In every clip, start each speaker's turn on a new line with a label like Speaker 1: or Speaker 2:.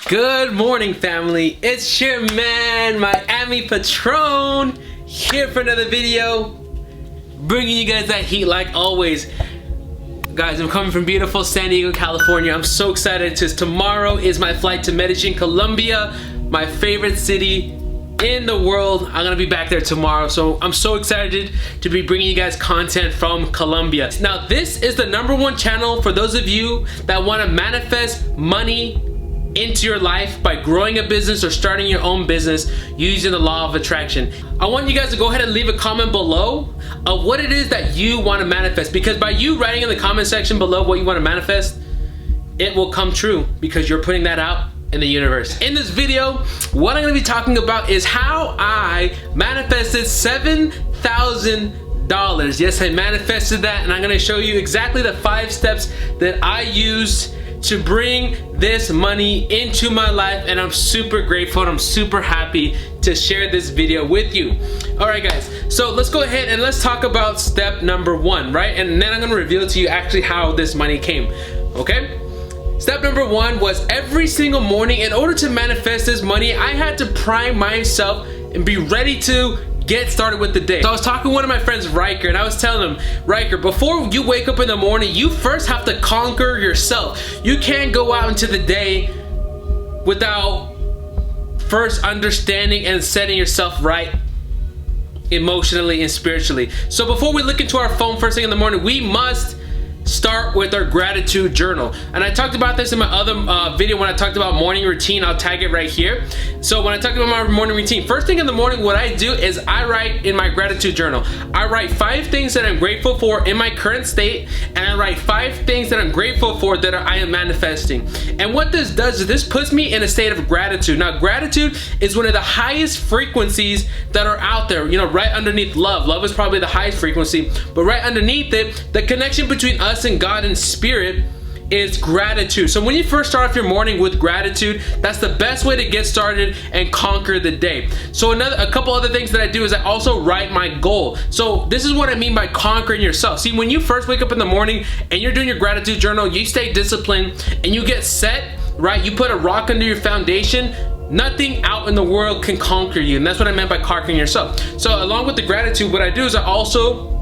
Speaker 1: Good morning, family. It's your man, Miami Patron, here for another video, bringing you guys that heat like always. Guys, I'm coming from beautiful San Diego, California. I'm so excited because tomorrow is my flight to Medellin, Colombia, my favorite city in the world. I'm gonna be back there tomorrow, so I'm so excited to be bringing you guys content from Colombia. Now, this is the #1 channel for those of you that want to manifest money into your life by growing a business or starting your own business using the law of attraction. I want you guys to go ahead and leave a comment below of what it is that you want to manifest, because by you writing in the comment section below what you want to manifest, it will come true because you're putting that out in the universe. In this video, what I'm going to be talking about is how I manifested $7,000. Yes, I manifested that, and I'm going to show you exactly the 5 steps that I used to bring this money into my life, and I'm super grateful and I'm super happy to share this video with you. All right, guys, so let's go ahead and let's talk about step #1, right? And then I'm gonna reveal to you actually how this money came, okay? Step #1 was every single morning, in order to manifest this money, I had to prime myself and be ready to get started with the day. So I was talking to one of my friends, Riker, and I was telling him, Riker, before you wake up in the morning, you first have to conquer yourself. You can't go out into the day without first understanding and setting yourself right emotionally and spiritually. So before we look into our phone first thing in the morning, we must start with our gratitude journal. And I talked about this in my other video when I talked about morning routine. I'll tag it right here. So when I talked about my morning routine, first thing in the morning, what I do is I write in my gratitude journal. I write 5 things that I'm grateful for in my current state, and I write 5 things that I'm grateful for that I am manifesting. And what this does is this puts me in a state of gratitude. Now, gratitude is one of the highest frequencies that are out there, you know, right underneath love. Love is probably the highest frequency, but right underneath it, the connection between us and God and spirit is gratitude. So when you first start off your morning with gratitude, that's the best way to get started and conquer the day. So a couple other things that I do is I also write my goal. So this is what I mean by conquering yourself. See, when you first wake up in the morning and you're doing your gratitude journal, you stay disciplined and you get set, right? You put a rock under your foundation. Nothing out in the world can conquer you, and that's what I meant by conquering yourself. So along with the gratitude, what I do is I also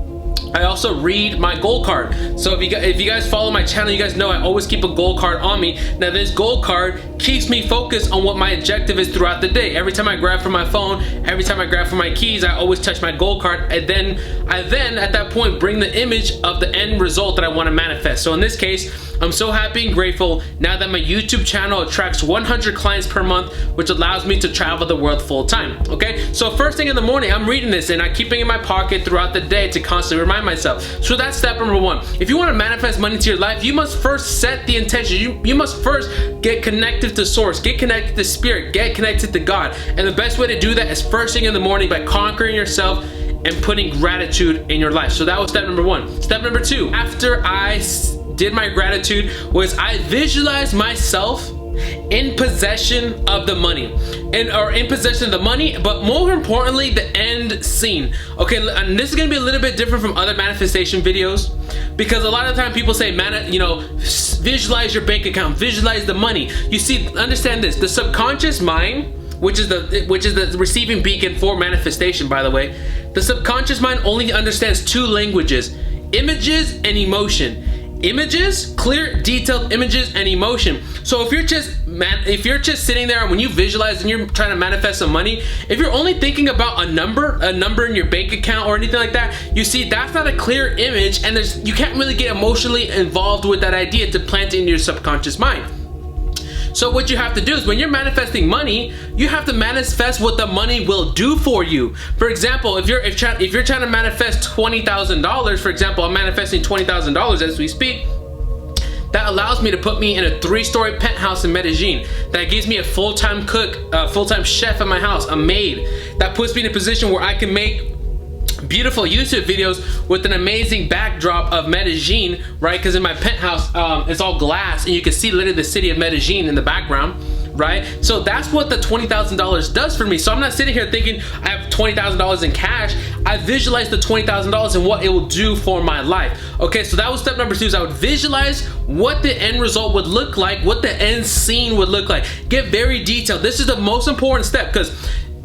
Speaker 1: read my goal card. So if you guys follow my channel, you guys know I always keep a goal card on me. Now this goal card keeps me focused on what my objective is throughout the day. Every time I grab for my phone, every time I grab for my keys, I always touch my goal card, and then I at that point bring the image of the end result that I want to manifest. So in this case, I'm so happy and grateful now that my YouTube channel attracts 100 clients per month, which allows me to travel the world full time, okay? So first thing in the morning, I'm reading this and I'm keeping it in my pocket throughout the day to constantly remind myself. So that's step #1. If you want to manifest money to your life, you must first set the intention. You must first get connected to source, get connected to spirit, get connected to God. And the best way to do that is first thing in the morning by conquering yourself and putting gratitude in your life. So that was step #1. Step #2, after I did my gratitude, was I visualized myself in possession of the money, or in possession of the money, but more importantly, the end scene. Okay, and this is gonna be a little bit different from other manifestation videos, because a lot of the time people say, visualize your bank account, visualize the money. You see, understand this: the subconscious mind, which is the receiving beacon for manifestation, by the way, the subconscious mind only understands 2 languages: images and emotion. Images, clear, detailed images, and emotion. So if you're just sitting there and when you visualize and you're trying to manifest some money, if you're only thinking about a number in your bank account or anything like that, you see that's not a clear image, and you can't really get emotionally involved with that idea to plant it in your subconscious mind. So what you have to do is when you're manifesting money, you have to manifest what the money will do for you. For example, if you're trying to manifest $20,000, for example, I'm manifesting $20,000 as we speak. That allows me to put me in a 3-story penthouse in Medellin. That gives me a full-time cook, a full-time chef in my house, a maid. That puts me in a position where I can make beautiful YouTube videos with an amazing backdrop of Medellin, right? Because in my penthouse, it's all glass, and you can see literally the city of Medellin in the background, right? So that's what the $20,000 does for me. So I'm not sitting here thinking I have $20,000 in cash. I visualized the $20,000 and what it will do for my life. Okay, so that was step number 2, is I would visualize what the end result would look like, what the end scene would look like. Get very detailed. This is the most important step, because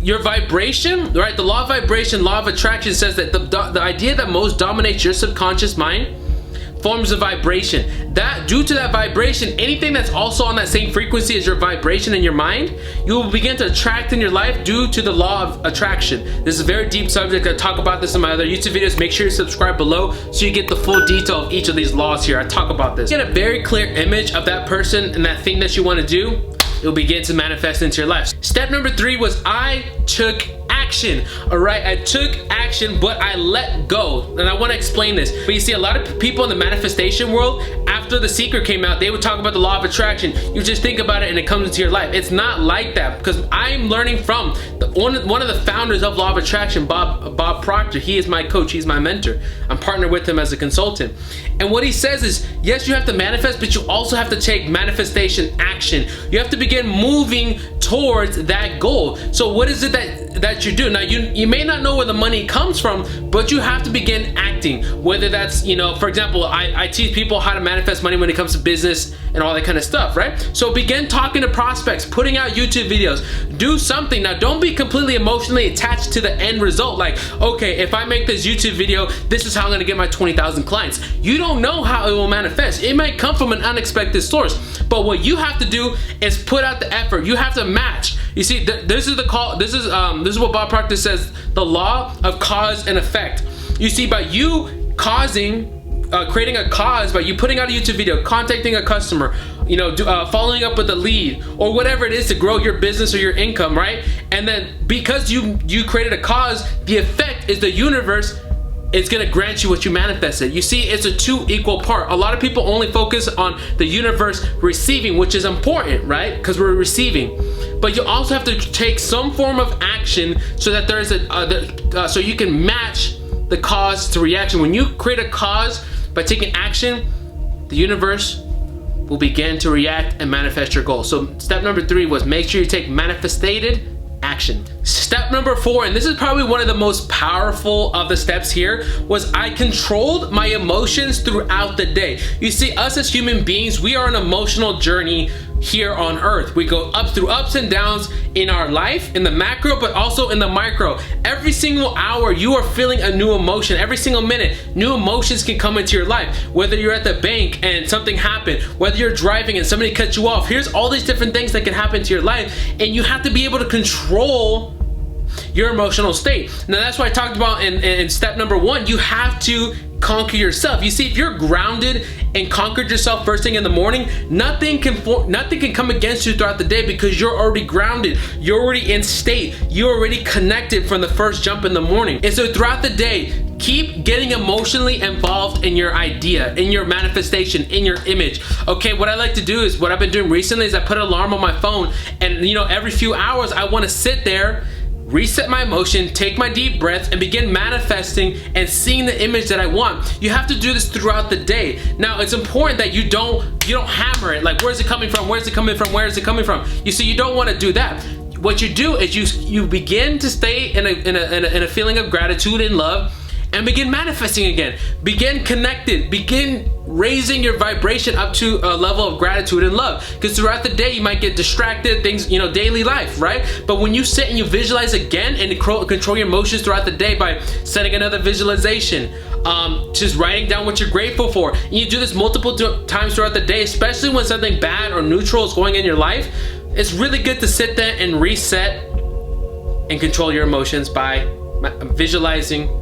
Speaker 1: your vibration, right? The law of vibration, law of attraction says that the idea that most dominates your subconscious mind forms a vibration. That, due to that vibration, anything that's also on that same frequency as your vibration in your mind, you will begin to attract in your life due to the law of attraction. This is a very deep subject. I talk about this in my other YouTube videos. Make sure you subscribe below so you get the full detail of each of these laws here. I talk about this. Get a very clear image of that person and that thing that you want to do. It'll begin to manifest into your life. Step number 3 was I took action. All right, I took action, but I let go. And I want to explain this. But you see, a lot of people in the manifestation world, after The Secret came out, they would talk about the law of attraction. You just think about it and it comes into your life. It's not like that, because I'm learning from one of the founders of law of attraction, Bob Proctor. He is my coach. He's my mentor. I'm partnered with him as a consultant. And what he says is, yes, you have to manifest, but you also have to take manifestation action. You have to begin moving towards that goal. So what is it that you do? Now, you may not know where the money comes from, but you have to begin acting. Whether that's, for example, I teach people how to manifest money when it comes to business and all that kind of stuff, right? So begin talking to prospects, putting out YouTube videos, do something. Now, don't be completely emotionally attached to the end result. Like, okay, if I make this YouTube video, this is how I'm gonna get my 20,000 clients. You don't know how it will manifest. It might come from an unexpected source, but what you have to do is put out the effort. You have to match. You see, this is what Bob Proctor says, the law of cause and effect. You see, by you creating a cause, by you putting out a YouTube video, contacting a customer, following up with a lead, or whatever it is to grow your business or your income, right? And then because you created a cause, the effect is the universe. It's gonna grant you what you manifested. You see, it's a 2 equal part. A lot of people only focus on the universe receiving, which is important, right? Because we're receiving. But you also have to take some form of action so that there is so you can match the cause to reaction. When you create a cause by taking action, the universe will begin to react and manifest your goal. So step number 3 was make sure you take manifested action. Step number 4, and this is probably one of the most powerful of the steps here, was I controlled my emotions throughout the day. You see, us as human beings, we are on an emotional journey here on earth. We go through ups and downs in our life, in the macro, but also in the micro. Every single hour, you are feeling a new emotion. Every single minute, new emotions can come into your life. Whether you're at the bank and something happened, whether you're driving and somebody cut you off, here's all these different things that can happen to your life, and you have to be able to control your emotional state. Now, that's what I talked about in step number 1. You have to conquer yourself. You see, if you're grounded and conquered yourself first thing in the morning, nothing can come against you throughout the day, because you're already grounded. You're already in state. You're already connected from the first jump in the morning. And so throughout the day, keep getting emotionally involved in your idea, in your manifestation, in your image. Okay, what I like to do is, what I've been doing recently is I put an alarm on my phone, and every few hours I want to sit there, reset my emotion, take my deep breaths, and begin manifesting and seeing the image that I want. You have to do this throughout the day. Now, it's important that you don't hammer it, like, where's it coming from? Where's it coming from? Where is it coming from? You see, you don't want to do that. What you do is you begin to stay in a feeling of gratitude and love, and begin manifesting again. Begin connected. Begin raising your vibration up to a level of gratitude and love. Because throughout the day, you might get distracted, things, daily life, right? But when you sit and you visualize again and control your emotions throughout the day by setting another visualization, just writing down what you're grateful for. And you do this multiple times throughout the day, especially when something bad or neutral is going in your life. It's really good to sit there and reset and control your emotions by visualizing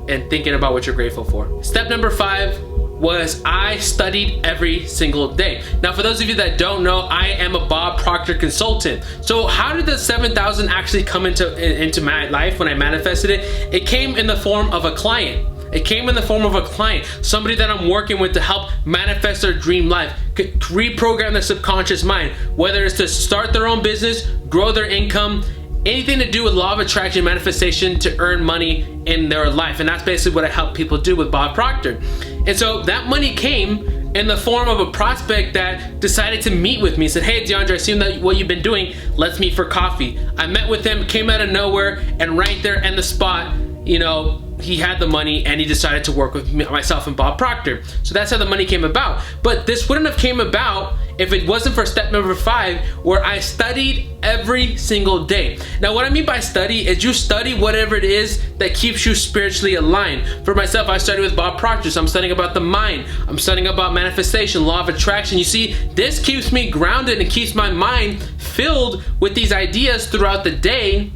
Speaker 1: and thinking about what you're grateful for. Step number 5 was I studied every single day. Now, for those of you that don't know, I am a Bob Proctor consultant. So how did the 7,000 actually come into my life when I manifested it? It came in the form of a client. It came in the form of a client, somebody that I'm working with to help manifest their dream life, reprogram their subconscious mind, whether it's to start their own business, grow their income, anything to do with law of attraction, manifestation, to earn money in their life. And that's basically what I help people do with Bob Proctor. And so that money came in the form of a prospect that decided to meet with me. Said, hey, DeAndre, I've seen what you've been doing. Let's meet for coffee. I met with him, came out of nowhere, and right there in the spot, you know, he had the money and he decided to work with myself and Bob Proctor. So that's how the money came about. But this wouldn't have came about if it wasn't for step number 5, where I studied every single day. Now, what I mean by study is you study whatever it is that keeps you spiritually aligned. For myself, I studied with Bob Proctor, so I'm studying about the mind. I'm studying about manifestation, law of attraction. You see, this keeps me grounded and keeps my mind filled with these ideas throughout the day,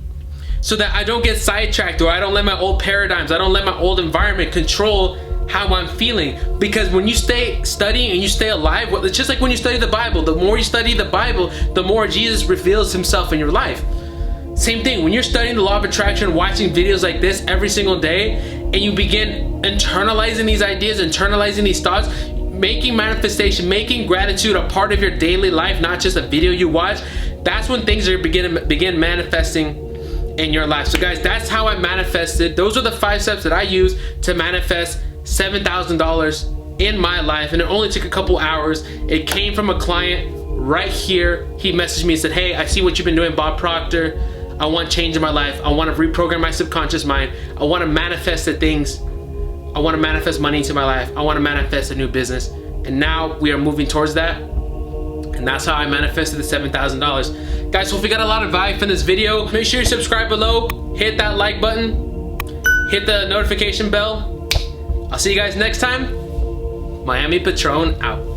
Speaker 1: so that I don't get sidetracked, or I don't let my old paradigms, I don't let my old environment control how I'm feeling. Because when you stay studying and you stay alive, well, it's just like when you study the Bible. The more you study the Bible, the more Jesus reveals himself in your life. Same thing, when you're studying the law of attraction, watching videos like this every single day, and you begin internalizing these ideas, internalizing these thoughts, making manifestation, making gratitude a part of your daily life, not just a video you watch, that's when things are begin manifesting in your life. So guys, that's how I manifested. Those are the 5 steps that I use to manifest $7,000 in my life, and it only took a couple hours. It came from a client right here. He messaged me and said, hey, I see what you've been doing, Bob Proctor. I want change in my life. I want to reprogram my subconscious mind. I want to manifest the things. I want to manifest money into my life. I want to manifest a new business. And now we are moving towards that. And that's how I manifested the $7,000. Guys, hope you got a lot of value from this video. Make sure you subscribe below, hit that like button, hit the notification bell. I'll see you guys next time. Miami Patron out.